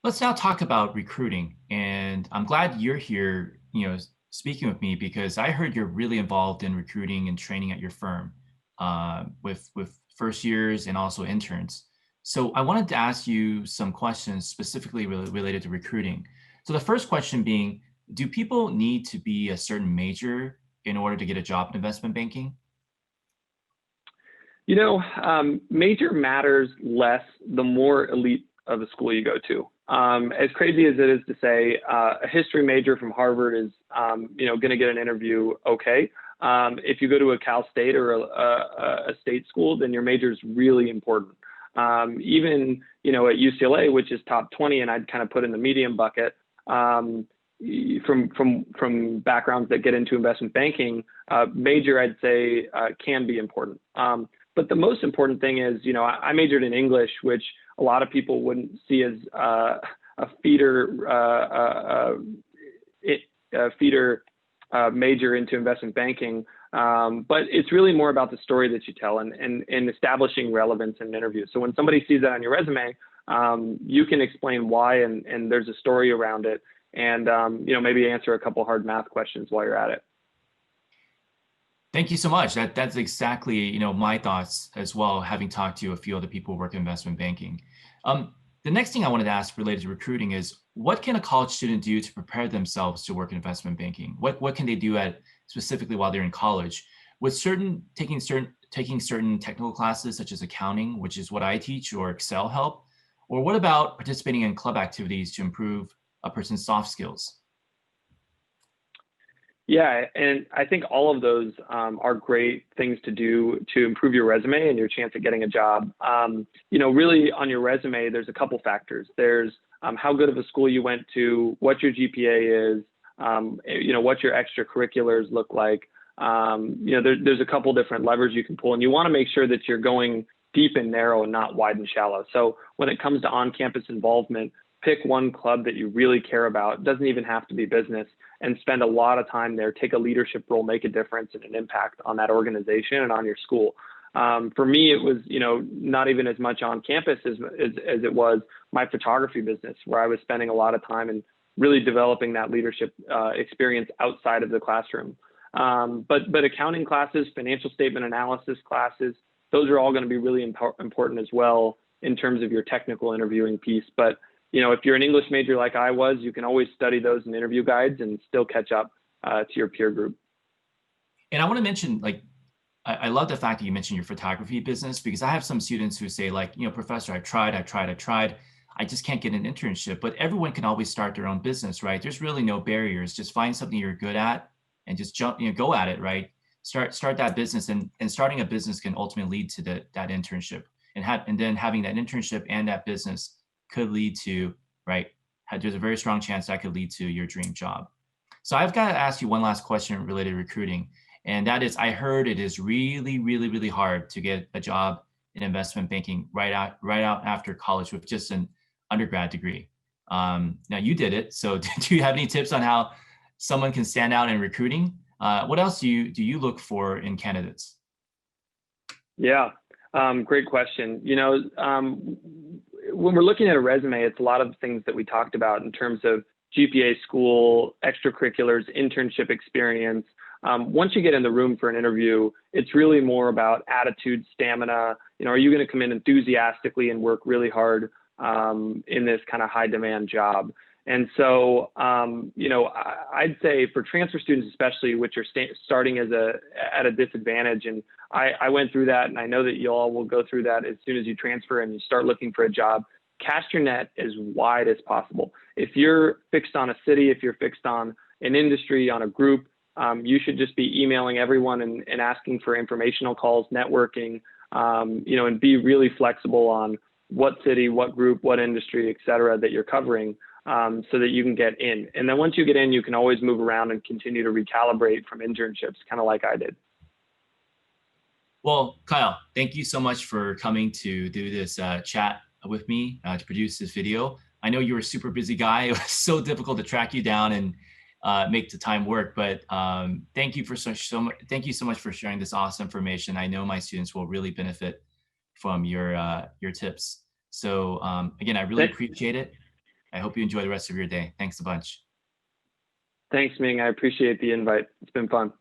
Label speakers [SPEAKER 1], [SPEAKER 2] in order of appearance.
[SPEAKER 1] Let's now talk about recruiting. And I'm glad you're here, speaking with me because I heard you're really involved in recruiting and training at your firm with first years and also interns. So I wanted to ask you some questions specifically related to recruiting. So the first question being, do people need to be a certain major in order to get a job in investment banking?
[SPEAKER 2] Major matters less the more elite of a school you go to. As crazy as it is to say, a history major from Harvard is, going to get an interview. Okay. If you go to a Cal State or a state school, then your major is really important. Even, at UCLA, which is top 20, and I'd kind of put in the medium bucket, from backgrounds that get into investment banking, major, I'd say, can be important. But the most important thing is, I majored in English, which a lot of people wouldn't see as a feeder major into investment banking. But it's really more about the story that you tell and establishing relevance in an interview. So when somebody sees that on your resume, you can explain why and there's a story around it, and maybe answer a couple hard math questions while you're at it.
[SPEAKER 1] Thank you so much. That's exactly my thoughts as well, having talked to a few other people who work in investment banking. The next thing I wanted to ask related to recruiting is, what can a college student do to prepare themselves to work in investment banking? What can they do specifically while they're in college? With taking certain technical classes such as accounting, which is what I teach, or Excel help? Or what about participating in club activities to improve a person's soft skills?
[SPEAKER 2] Yeah, and I think all of those are great things to do to improve your resume and your chance at getting a job. Really on your resume, there's a couple factors. There's how good of a school you went to, what your GPA is, what your extracurriculars look like. There's a couple different levers you can pull, and you want to make sure that you're going deep and narrow and not wide and shallow. So when it comes to on-campus involvement, pick one club that you really care about. It doesn't even have to be business, and spend a lot of time there. Take a leadership role, make a difference and an impact on that organization and on your school. For me, it was, not even as much on campus as it was my photography business, where I was spending a lot of time and really developing that leadership experience outside of the classroom. But accounting classes, financial statement analysis classes, those are all going to be really important as well in terms of your technical interviewing piece. But if you're an English major like I was, you can always study those in interview guides and still catch up to your peer group.
[SPEAKER 1] And I want to mention, I love the fact that you mentioned your photography business, because I have some students who say, Professor, I've tried. I just can't get an internship. But everyone can always start their own business, right? There's really no barriers. Just find something you're good at and just go at it, right? Start that business, and starting a business can ultimately lead to that internship, and then having that internship and that business could lead to, right? There's a very strong chance that could lead to your dream job. So I've got to ask you one last question related to recruiting. And that is, I heard it is really, really, really hard to get a job in investment banking right out after college with just an undergrad degree. Now you did it. So do you have any tips on how someone can stand out in recruiting? What else do you look for in candidates?
[SPEAKER 2] Yeah, great question. When we're looking at a resume, it's a lot of the things that we talked about in terms of GPA, school, extracurriculars, internship experience. Once you get in the room for an interview, it's really more about attitude, stamina. Are you going to come in enthusiastically and work really hard in this kind of high demand job? And so, I'd say for transfer students, especially, which are starting at a disadvantage, and I went through that, and I know that you all will go through that as soon as you transfer and you start looking for a job. Cast your net as wide as possible. If you're fixed on a city, if you're fixed on an industry, on a group, you should just be emailing everyone and asking for informational calls, networking, and be really flexible on what city, what group, what industry, et cetera, that you're covering, so that you can get in. And then once you get in, you can always move around and continue to recalibrate from internships, kind of like I did.
[SPEAKER 1] Well, Kyle, thank you so much for coming to do this chat with me to produce this video. I know you were a super busy guy. It was so difficult to track you down and make the time work. But thank you so much for sharing this awesome information. I know my students will really benefit from your tips. So again, I really appreciate it. I hope you enjoy the rest of your day. Thanks a bunch.
[SPEAKER 2] Thanks, Ming. I appreciate the invite. It's been fun.